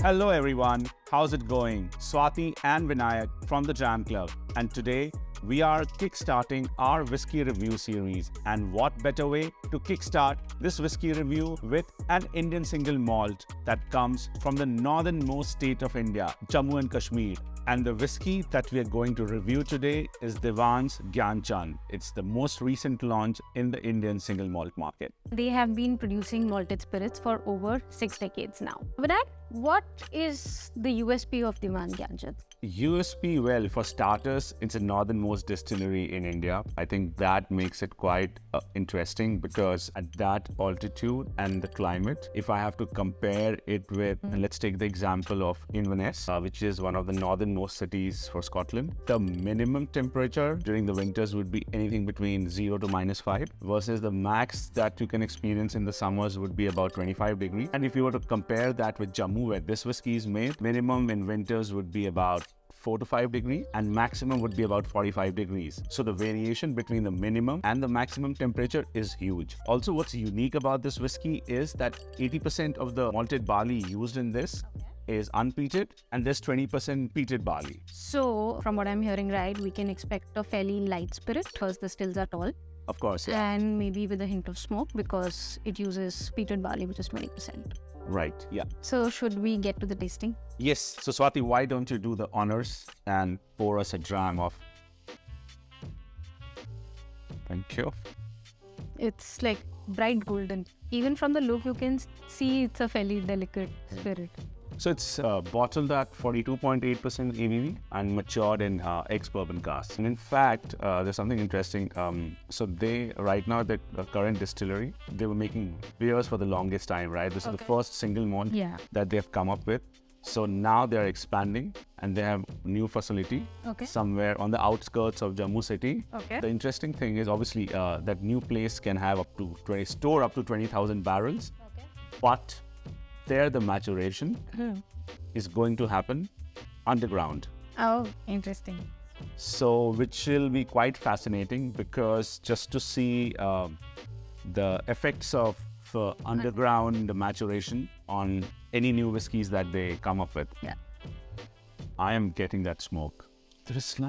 Hello everyone, how's it going? Swati and Vinayak from the Jam Club, and today we are kickstarting our whiskey review series. And what better way to kickstart this whiskey review with an Indian single malt that comes from the northernmost state of India, Jammu and Kashmir. And the whiskey that we are going to review today is Devans Gianchand. It's the most recent launch in the Indian single malt market. They have been producing malted spirits for over 6 decades now. Vinayak, what is the USP of Devans Gianchand? USP, well, for starters, it's a northernmost distillery in India. I think that makes it quite interesting because at that altitude and the climate, if I have to compare it with, and let's take the example of Inverness, which is one of the northernmost cities for Scotland. The minimum temperature during the winters would be anything between 0 to -5 versus the max that you can experience in the summers would be about 25 degrees. And if you were to compare that with Jammu, where this whiskey is made, minimum in winters would be about 4 to 5 degrees and maximum would be about 45 degrees. So the variation between the minimum and the maximum temperature is huge. Also, what's unique about this whiskey is that 80% of the malted barley used in this is unpeated and there's 20% peated barley. So, from what I'm hearing, right, we can expect a fairly light spirit because the stills are tall. Of course, yeah. And maybe with a hint of smoke because it uses peated barley, which is 20%. Right, yeah. So, should we get to the tasting? Yes. So Swati, why don't you do the honors and pour us a dram of... Thank you. It's like bright golden. Even from the look, you can see it's a fairly delicate spirit. So it's bottled at 42.8% ABV and matured in ex-bourbon casks. And in fact, there's something interesting. So they, right now, the current distillery, they were making beers for the longest time, right? This is the first single malt that they've come up with. So now they're expanding and they have a new facility somewhere on the outskirts of Jammu city. The interesting thing is obviously that new place can have store up to 20,000 barrels, but there the maturation is going to happen underground. Oh, interesting. So which will be quite fascinating because just to see the effects of underground maturation on any new whiskies that they come up with. Yeah. I am getting that smoke. There is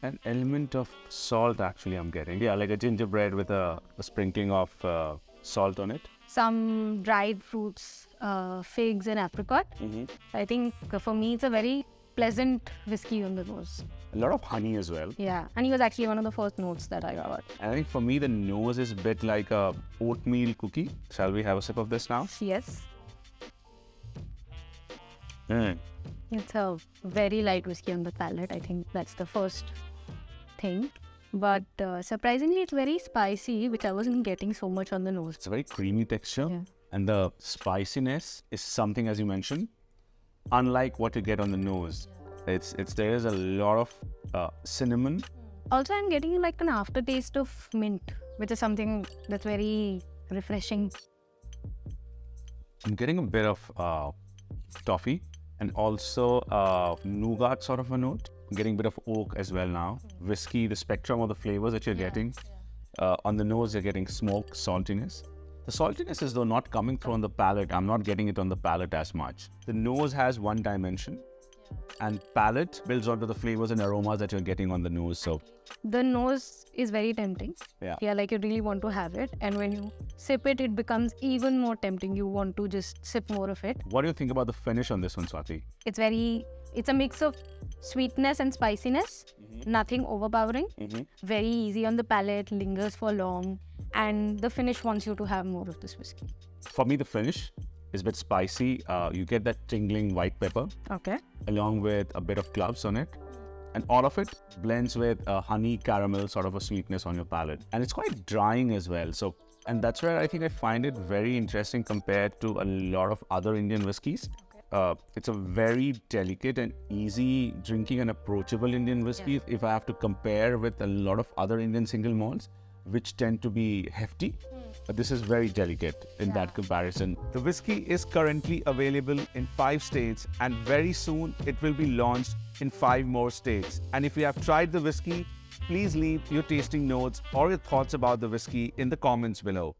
an element of salt actually I'm getting. Yeah, like a gingerbread with a sprinkling of salt on it. Some dried fruits, figs and apricot. I think for me it's a very pleasant whiskey on the nose. A lot of honey as well. Yeah, honey was actually one of the first notes that I got. And I think for me the nose is a bit like a oatmeal cookie. Shall we have a sip of this now? Yes. It's a very light whiskey on the palate. I think that's the first thing. But surprisingly, it's very spicy, which I wasn't getting so much on the nose. It's a very creamy texture. And the spiciness is something, as you mentioned, unlike what you get on the nose. There is a lot of cinnamon. Also, I'm getting like an aftertaste of mint, which is something that's very refreshing. I'm getting a bit of toffee and also nougat sort of a note. I'm getting a bit of oak as well now. Whiskey, the spectrum of the flavors that you're getting. On the nose, you're getting smoke, saltiness. The saltiness is though not coming through on the palate. I'm not getting it on the palate as much. The nose has one dimension and palate builds onto the flavors and aromas that you're getting on the nose. So the nose is very tempting. Yeah, like you really want to have it. And when you sip it, it becomes even more tempting. You want to just sip more of it. What do you think about the finish on this one, Swati? It's a mix of sweetness and spiciness. Nothing overpowering. Very easy on the palate, lingers for long. And the finish wants you to have more of this whiskey. For me, the finish is a bit spicy. You get that tingling white pepper. Along with a bit of cloves on it. And all of it blends with a honey caramel sort of a sweetness on your palate. And it's quite drying as well. And that's where I think I find it very interesting compared to a lot of other Indian whiskeys. It's a very delicate and easy drinking and approachable Indian whiskey if I have to compare with a lot of other Indian single malts, which tend to be hefty. But this is very delicate in that comparison. The whiskey is currently available in 5 states and very soon it will be launched in 5 more states. And if you have tried the whiskey, please leave your tasting notes or your thoughts about the whiskey in the comments below.